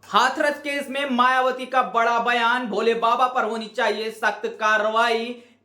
Hathras case में मायावती का बड़ा बयान, भोले बाबा पर होनी चाहिए सख्त कार्रवाई।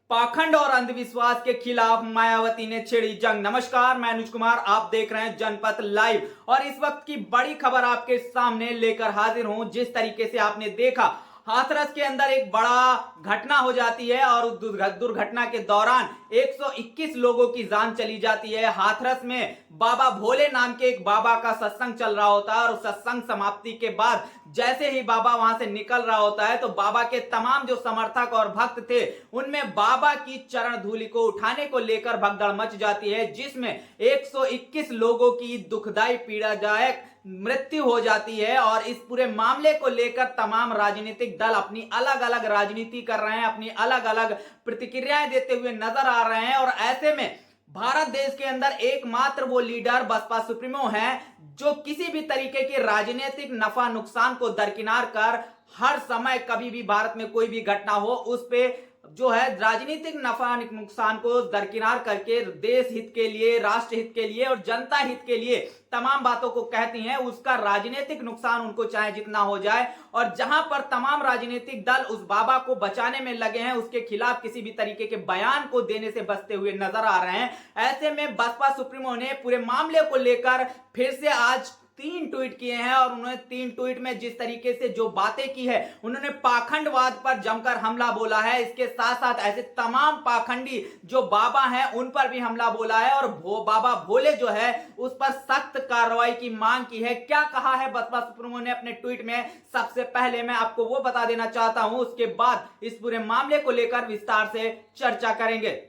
पाखंड और अंधविश्वास के खिलाफ मायावती ने छेड़ी जंग। नमस्कार, मैं अनुज कुमार, आप देख रहे हैं जनपथ लाइव और इस वक्त की बड़ी खबर आपके सामने लेकर हाजिर हूं। जिस तरीके से आपने देखा हाथरस के अंदर एक बड़ा घटना हो जाती है और उस दुर्घटना के दौरान 121 लोगों की जान चली जाती है। हाथरस में बाबा भोले नाम के एक बाबा का सत्संग चल रहा होता है और सत्संग समाप्ति के बाद जैसे ही बाबा वहां से निकल रहा होता है तो बाबा के तमाम जो समर्थक और भक्त थे उनमें बाबा की चरण धूलि को उठाने को लेकर भगदड़ मच जाती है, जिसमें 121 लोगों की दुखदाई पीड़ादायक मृत्यु हो जाती है। और इस पूरे मामले को लेकर तमाम राजनीतिक दल अपनी अलग अलग राजनीति कर रहे हैं, अपनी अलग अलग प्रतिक्रियाएं देते हुए नजर आ रहे हैं। और ऐसे में भारत देश के अंदर एकमात्र वो लीडर बसपा सुप्रीमो है जो किसी भी तरीके के राजनीतिक नफा नुकसान को दरकिनार कर हर समय कभी भी भारत में कोई भी घटना हो उस पे जो है राजनीतिक नफा नुकसान को दरकिनार करके देश हित के लिए, राष्ट्र हित के लिए और जनता हित के लिए तमाम बातों को कहती हैं। उसका राजनीतिक नुकसान उनको चाहे जितना हो जाए, और जहां पर तमाम राजनीतिक दल उस बाबा को बचाने में लगे हैं उसके खिलाफ किसी भी तरीके के बयान को देने से बचते हुए नजर आ रहे हैं। ऐसे में बसपा सुप्रीमो ने पूरे मामले को लेकर फिर से आज 3 ट्वीट किए हैं और उन्होंने 3 ट्वीट में जिस तरीके से जो बातें की है, उन्होंने पाखंडवाद पर जमकर हमला बोला है। इसके साथ साथ ऐसे तमाम पाखंडी जो बाबा हैं उन पर भी हमला बोला है और बाबा भोले जो है उस पर सख्त कार्रवाई की मांग की है। क्या कहा है बसपा सुप्रीमो ने अपने ट्वीट में, सबसे पहले मैं आपको वो बता देना चाहता हूं, उसके बाद इस पूरे मामले को लेकर विस्तार से चर्चा करेंगे।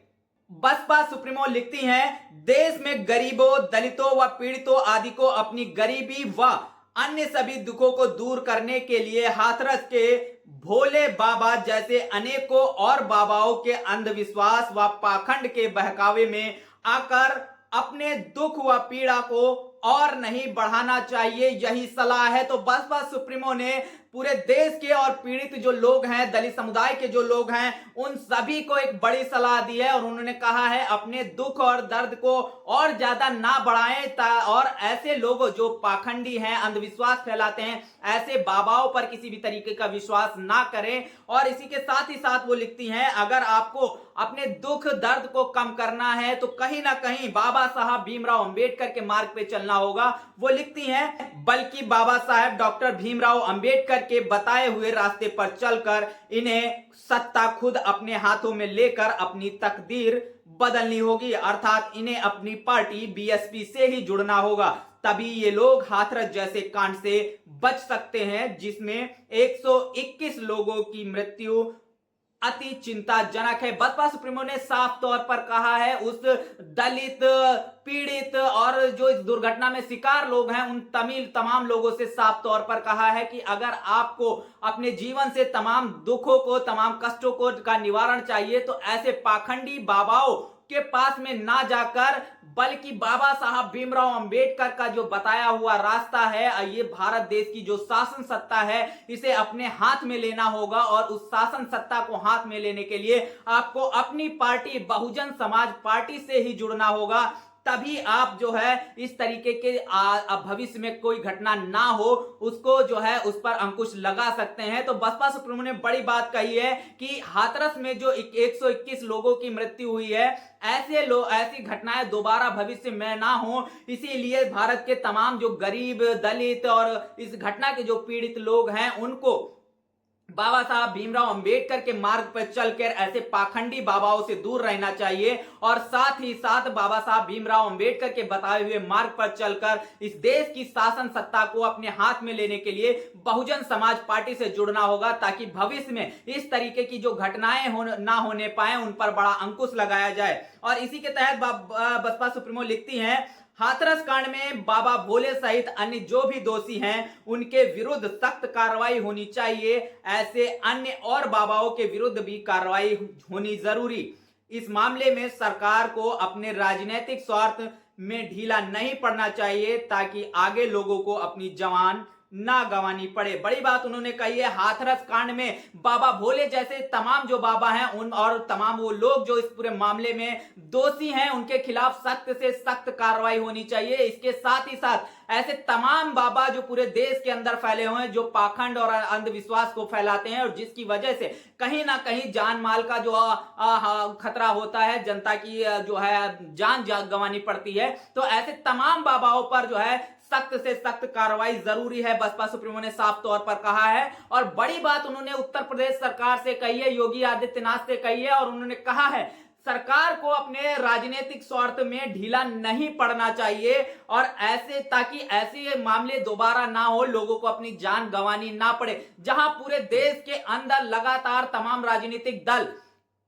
बसपा सुप्रीमो लिखती हैं, देश में गरीबों, दलितों व पीड़ितों आदि को अपनी गरीबी व अन्य सभी दुखों को दूर करने के लिए हाथरस के भोले बाबा जैसे अनेकों और बाबाओं के अंधविश्वास व पाखंड के बहकावे में आकर अपने दुख व पीड़ा को और नहीं बढ़ाना चाहिए, यही सलाह है। तो बसपा सुप्रीमो ने पूरे देश के और पीड़ित जो लोग हैं, दलित समुदाय के जो लोग हैं, उन सभी को एक बड़ी सलाह दी है और उन्होंने कहा है अपने दुख और दर्द को और ज्यादा ना बढ़ाएं और ऐसे लोग जो पाखंडी हैं, अंधविश्वास फैलाते हैं, ऐसे बाबाओं पर किसी भी तरीके का विश्वास ना करें। और इसी के साथ ही साथ वो लिखती हैं, अगर आपको अपने दुख दर्द को कम करना है तो कहीं ना कहीं बाबा साहब भीमराव अंबेडकर के मार्ग पे चलना होगा। वो लिखती हैं, बल्कि बाबा साहब डॉक्टर भीमराव अंबेडकर के बताए हुए रास्ते पर चलकर इन्हें सत्ता खुद अपने हाथों में लेकर अपनी तकदीर बदलनी होगी, अर्थात इन्हें अपनी पार्टी बीएसपी से ही जुड़ना होगा। तभी ये लोग हाथरस जैसे कांड से बच सकते हैं जिसमें 121 लोगों की मृत्यु अति चिंताजनक है। बसपा सुप्रीमो ने साफ तौर पर कहा है उस दलित, पीड़ित और जो इस दुर्घटना में शिकार लोग हैं उन तमाम लोगों से साफ तौर पर कहा है कि अगर आपको अपने जीवन से तमाम दुखों को, तमाम कष्टों को का निवारण चाहिए तो ऐसे पाखंडी बाबाओं के पास में ना जाकर बल्कि बाबा साहब भीमराव अंबेडकर का जो बताया हुआ रास्ता है, ये भारत देश की जो शासन सत्ता है इसे अपने हाथ में लेना होगा। और उस शासन सत्ता को हाथ में लेने के लिए आपको अपनी पार्टी बहुजन समाज पार्टी से ही जुड़ना होगा। तभी आप जो है इस तरीके के भविष्य में कोई घटना ना हो उसको जो है उस पर अंकुश लगा सकते हैं। तो बसपा सुप्रीमो ने बड़ी बात कही है कि हाथरस में जो 121 लोगों की मृत्यु हुई है, ऐसी घटनाएं दोबारा भविष्य में ना हो, इसीलिए भारत के तमाम जो गरीब, दलित और इस घटना के जो पीड़ित लोग हैं उनको बाबा साहब भीमराव अंबेडकर के मार्ग पर चलकर ऐसे पाखंडी बाबाओं से दूर रहना चाहिए और साथ ही साथ बाबा साहब भीमराव अंबेडकर के बताए हुए मार्ग पर चलकर इस देश की शासन सत्ता को अपने हाथ में लेने के लिए बहुजन समाज पार्टी से जुड़ना होगा, ताकि भविष्य में इस तरीके की जो घटनाएं ना होने पाए उन पर बड़ा अंकुश लगाया जाए। और इसी के तहत बसपा सुप्रीमो लिखती हैं, हाथरस कांड में बाबा भोले सहित अन्य जो भी दोषी हैं उनके विरुद्ध सख्त कार्रवाई होनी चाहिए। ऐसे अन्य और बाबाओं के विरुद्ध भी कार्रवाई होनी जरूरी। इस मामले में सरकार को अपने राजनीतिक स्वार्थ में ढीला नहीं पड़ना चाहिए ताकि आगे लोगों को अपनी जान ना गंवानी पड़े। बड़ी बात उन्होंने कही है। हाथरस कांड में बाबा भोले जैसे तमाम जो बाबा हैं उन और तमाम वो लोग जो इस पूरे मामले में दोषी हैं उनके खिलाफ सख्त से सख्त कार्रवाई होनी चाहिए। इसके साथ ही साथ ऐसे तमाम बाबा जो पूरे देश के अंदर फैले हुए हैं, जो पाखंड और अंधविश्वास को फैलाते हैं और जिसकी वजह से कहीं ना कहीं जान माल का जो खतरा होता है, जनता की जो है जान गंवानी पड़ती है, तो ऐसे तमाम बाबाओं पर जो है सख्त से सख्त कार्रवाई जरूरी है, बसपा सुप्रीमो ने साफ तौर पर कहा है। और बड़ी बात उन्होंने उत्तर प्रदेश सरकार से कही है, योगी आदित्यनाथ से कही है, और उन्होंने कहा है सरकार को अपने राजनीतिक स्वार्थ में ढीला नहीं पड़ना चाहिए और ऐसे ताकि ऐसे मामले दोबारा ना हो, लोगों को अपनी जान गंवानी ना पड़े। जहां पूरे देश के अंदर लगातार तमाम राजनीतिक दल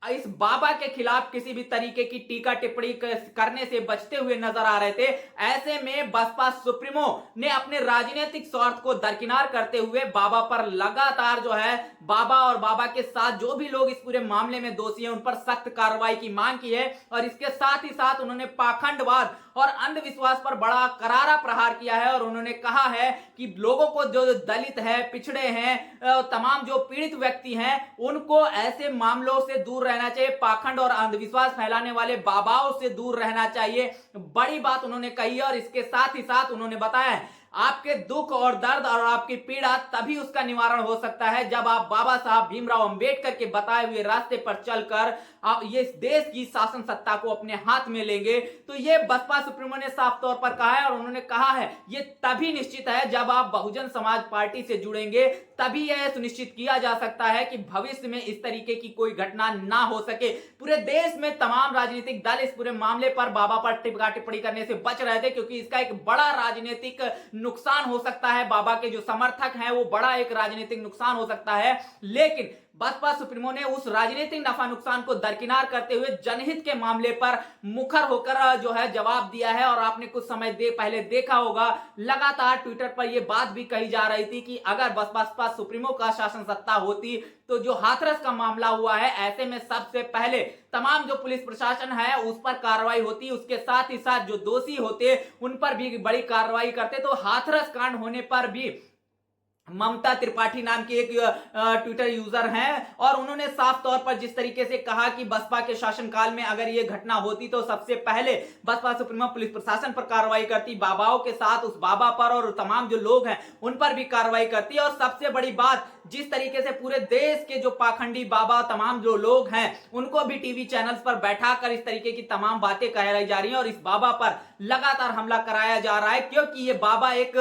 इस बाबा के खिलाफ किसी भी तरीके की टीका टिप्पणी करने से बचते हुए नजर आ रहे थे, ऐसे में बसपा सुप्रीमो ने अपने राजनीतिक स्वार्थ को दरकिनार करते हुए बाबा पर लगातार जो है बाबा और बाबा के साथ जो भी लोग इस पूरे मामले में दोषी हैं उन पर सख्त कार्रवाई की मांग की है। और इसके साथ ही साथ उन्होंने पाखंडवाद और अंधविश्वास पर बड़ा करारा प्रहार किया है और उन्होंने कहा है कि लोगों को जो दलित है, पिछड़े हैं, तमाम जो पीड़ित व्यक्ति हैं उनको ऐसे मामलों से दूर रहना चाहिए, पाखंड और अंधविश्वास फैलाने वाले बाबाओं से दूर रहना चाहिए। बड़ी बात उन्होंने कही है। और इसके साथ ही साथ उन्होंने बताया है आपके दुख और दर्द और आपकी पीड़ा तभी उसका निवारण हो सकता है जब आप बाबा साहब भीमराव अंबेडकर के बताए हुए रास्ते पर चलकर आप ये देश की शासन सत्ता को अपने हाथ में लेंगे। तो ये बसपा सुप्रीमो ने साफ तौर पर कहा है और उन्होंने कहा है ये तभी निश्चित है जब आप बहुजन समाज पार्टी से जुड़ेंगे, तभी यह सुनिश्चित किया जा सकता है कि भविष्य में इस तरीके की कोई घटना ना हो सके। पूरे देश में तमाम राजनीतिक दल इस पूरे मामले पर बाबा पर टिप्पणी टिप्पणी करने से बच रहे थे क्योंकि इसका एक बड़ा राजनीतिक नुकसान हो सकता है। बाबा के जो समर्थक हैं वो बड़ा एक राजनीतिक नुकसान हो सकता है, लेकिन बसपा सुप्रीमो ने उस राजनीतिक नफा नुकसान को दरकिनार करते हुए जनहित के मामले पर मुखर होकर जो है जवाब दिया है। और आपने कुछ समय पहले देखा होगा लगातार ट्विटर पर यह बात भी कही जा रही थी कि अगर बसपा सुप्रीमो का शासन सत्ता होती तो जो हाथरस का मामला हुआ है ऐसे में सबसे पहले तमाम जो पुलिस प्रशासन है उस पर कार्रवाई होती, उसके साथ ही साथ जो दोषी होते उन पर भी बड़ी कार्रवाई करते। तो हाथरस कांड होने पर भी ममता त्रिपाठी नाम की एक ट्विटर यूजर हैं और उन्होंने साफ तौर पर जिस तरीके से कहा कि बसपा के शासनकाल में अगर ये घटना होती तो सबसे पहले बसपा सुप्रीमो पुलिस प्रशासन पर कार्रवाई करती, बाबाओं के साथ उस बाबा पर और तमाम जो लोग हैं उन पर भी कार्रवाई करती। और सबसे बड़ी बात जिस तरीके से पूरे देश के जो पाखंडी बाबा तमाम जो लोग हैं उनको भी टीवी चैनल्स पर बैठाकर इस तरीके की तमाम बातें कही जा रही हैं और इस बाबा पर लगातार हमला कराया जा रहा है क्योंकि ये बाबा एक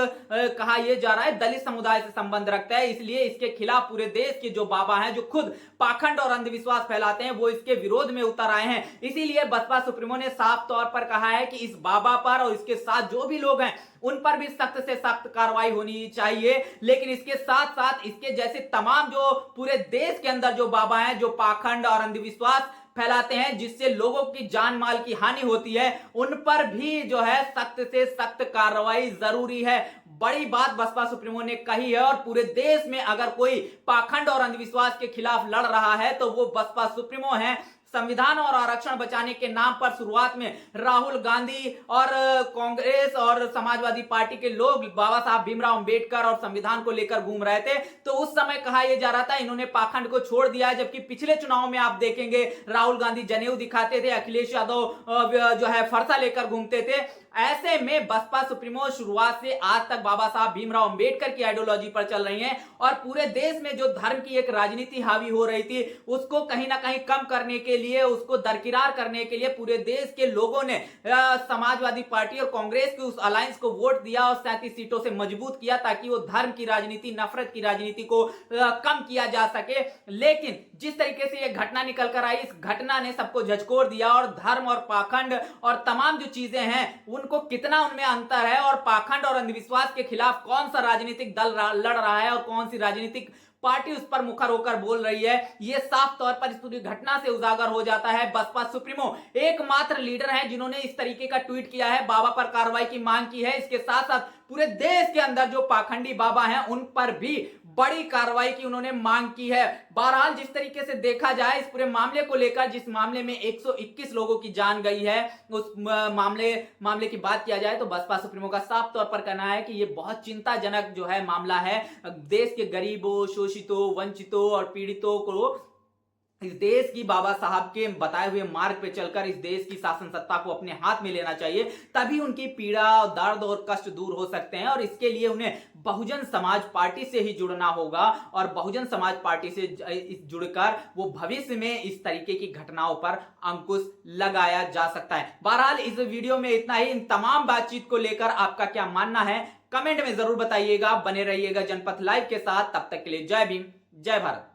कहा यह जा रहा है दलित समुदाय से संबंध रखता है, इसलिए इसके खिलाफ पूरे देश के जो बाबा हैं जो खुद पाखंड और अंधविश्वास फैलाते हैं वो इसके विरोध में उतर आए हैं। इसीलिए बसपा सुप्रीमो ने साफ तौर पर कहा है कि इस बाबा पर और इसके साथ जो भी लोग हैं उन पर भी सख्त से सख्त कार्रवाई होनी चाहिए। लेकिन इसके साथ साथ इसके जैसे तमाम जो पूरे देश के अंदर जो बाबा हैं जो पाखंड और अंधविश्वास फैलाते हैं जिससे लोगों की जान माल की हानि होती है उन पर भी जो है सख्त से सख्त कार्रवाई जरूरी है। बड़ी बात बसपा सुप्रीमो ने कही है और पूरे देश में अगर कोई पाखंड और अंधविश्वास के खिलाफ लड़ रहा है तो वो बसपा सुप्रीमो है। संविधान और आरक्षण बचाने के नाम पर शुरुआत में राहुल गांधी और कांग्रेस और समाजवादी पार्टी के लोग बाबा साहब भीमराव अंबेडकर और संविधान को लेकर घूम रहे थे तो उस समय कहा यह जा रहा था इन्होंने पाखंड को छोड़ दिया है, जबकि पिछले चुनाव में आप देखेंगे राहुल गांधी जनेऊ दिखाते थे, अखिलेश यादव जो है फरसा लेकर घूमते थे। ऐसे में बसपा सुप्रीमो शुरुआत से आज तक बाबा साहब भीमराव अंबेडकर की आइडियोलॉजी पर चल रही हैं और पूरे देश में जो धर्म की एक राजनीति हावी हो रही थी उसको कहीं ना कहीं कम करने के लिए, उसको दरकिनार करने के लिए पूरे देश के लोगों ने समाजवादी पार्टी और कांग्रेस के उस अलायंस को वोट दिया और 37 सीटों से मजबूत किया ताकि वो धर्म की राजनीति, नफरत की राजनीति को कम किया जा सके। लेकिन जिस तरीके से यह घटना निकल कर आई, इस घटना ने सबको झकझोर दिया और धर्म और पाखंड और तमाम जो चीजें हैं उनको कितना उनमें अंतर है और पाखंड और अंधविश्वास के खिलाफ कौन सा राजनीतिक दल लड़ रहा है और कौन सी राजनीतिक पार्टी उस पर मुखर होकर बोल रही है, यह साफ तौर पर इस पूरी घटना से उजागर हो जाता है। बसपा सुप्रीमो एकमात्र लीडर है जिन्होंने इस तरीके का ट्वीट किया है, बाबा पर कार्रवाई की मांग की है। इसके साथ साथ पूरे देश के अंदर जो पाखंडी बाबा हैं उन पर भी बड़ी कार्रवाई की उन्होंने मांग की है। बहरहाल जिस तरीके से देखा जाए इस पूरे मामले को लेकर, जिस मामले में 121 लोगों की जान गई है, उस मामले की बात किया जाए तो बसपा सुप्रीमो का साफ तौर पर कहना है कि यह बहुत चिंताजनक जो है मामला है। देश के गरीबों, शोषितों, वंचितों और पीड़ितों को इस देश की बाबा साहब के बताए हुए मार्ग पे चलकर इस देश की शासन सत्ता को अपने हाथ में लेना चाहिए, तभी उनकी पीड़ा, दर्द और कष्ट दूर हो सकते हैं। और इसके लिए उन्हें बहुजन समाज पार्टी से ही जुड़ना होगा और बहुजन समाज पार्टी से जुड़कर वो भविष्य में इस तरीके की घटनाओं पर अंकुश लगाया जा सकता है। बहरहाल इस वीडियो में इतना ही। इन तमाम बातचीत को लेकर आपका क्या मानना है कमेंट में जरूर बताइएगा। बने रहिएगा जनपथ लाइव के साथ। तब तक के लिए जय भीम, जय भारत।